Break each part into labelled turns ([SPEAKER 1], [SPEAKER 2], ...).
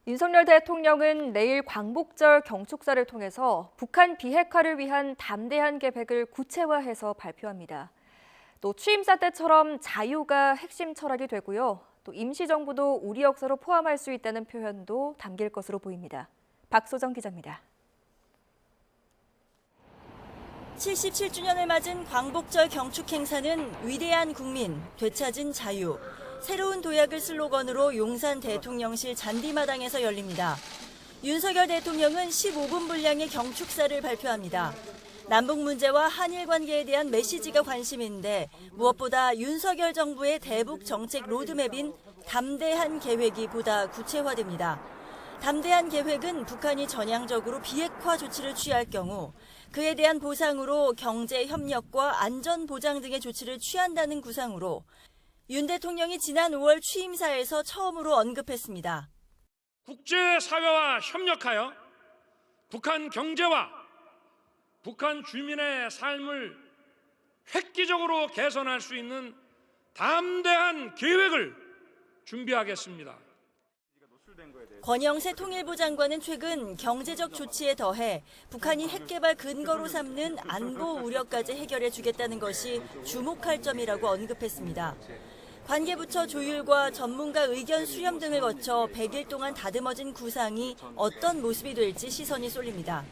[SPEAKER 1] 윤석열 대통령은 내일 광복절 경축사를 통해서 북한 비핵화를 위한 담대한 계획을 구체화해서 발표합니다. 또 취임사 때처럼 자유가 핵심 철학이 되고요. 또 임시정부도 우리 역사로 포함할 수 있다는 표현도 담길 것으로 보입니다. 박소정 기자입니다.
[SPEAKER 2] 77주년을 맞은 광복절 경축 행사는 위대한 국민, 되찾은 자유, 새로운 도약을 슬로건으로 용산 대통령실 잔디마당에서 열립니다. 윤석열 대통령은 15분 분량의 경축사를 발표합니다. 남북 문제와 한일 관계에 대한 메시지가 관심인데 무엇보다 윤석열 정부의 대북 정책 로드맵인 담대한 계획이 보다 구체화됩니다. 담대한 계획은 북한이 전향적으로 비핵화 조치를 취할 경우 그에 대한 보상으로 경제 협력과 안전 보장 등의 조치를 취한다는 구상으로 윤 대통령이 지난 5월 취임사에서 처음으로 언급했습니다.
[SPEAKER 3] 국제사회와 협력하여 북한 경제와 북한 주민의 삶을 획기적으로 개선할 수 있는 담대한 계획을 준비하겠습니다.
[SPEAKER 2] 권영세 통일부 장관은 최근 경제적 조치에 더해 북한이 핵개발 근거로 삼는 안보 우려까지 해결해 주겠다는 것이 주목할 점이라고 언급했습니다. 관계부처 조율과 전문가 의견 수렴 등을 거쳐 100일 동안 다듬어진 구상이 어떤 모습이 될지 시선이 쏠립니다.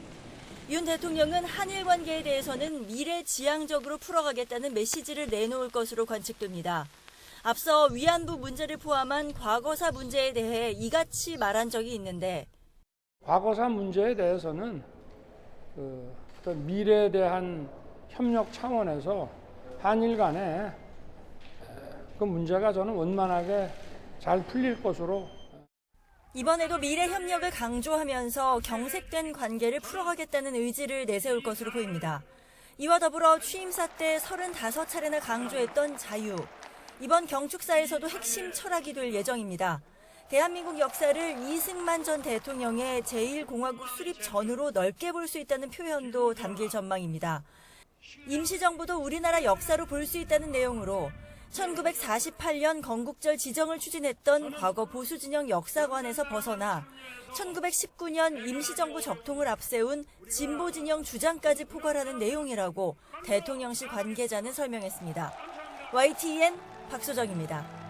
[SPEAKER 2] 윤 대통령은 한일 관계에 대해서는 미래지향적으로 풀어가겠다는 메시지를 내놓을 것으로 관측됩니다. 앞서 위안부 문제를 포함한 과거사 문제에 대해 이같이 말한 적이 있는데
[SPEAKER 4] 과거사 문제에 대해서는 어떤 미래에 대한 협력 차원에서 한일 간에 그 문제가 저는 원만하게 잘 풀릴 것으로.
[SPEAKER 2] 이번에도 미래 협력을 강조하면서 경색된 관계를 풀어가겠다는 의지를 내세울 것으로 보입니다. 이와 더불어 취임사 때 35차례나 강조했던 자유. 이번 경축사에서도 핵심 철학이 될 예정입니다. 대한민국 역사를 이승만 전 대통령의 제1공화국 수립 전으로 넓게 볼 수 있다는 표현도 담길 전망입니다. 임시정부도 우리나라 역사로 볼 수 있다는 내용으로 1948년 건국절 지정을 추진했던 과거 보수진영 역사관에서 벗어나 1919년 임시정부 적통을 앞세운 진보진영 주장까지 포괄하는 내용이라고 대통령실 관계자는 설명했습니다. YTN 박소정입니다.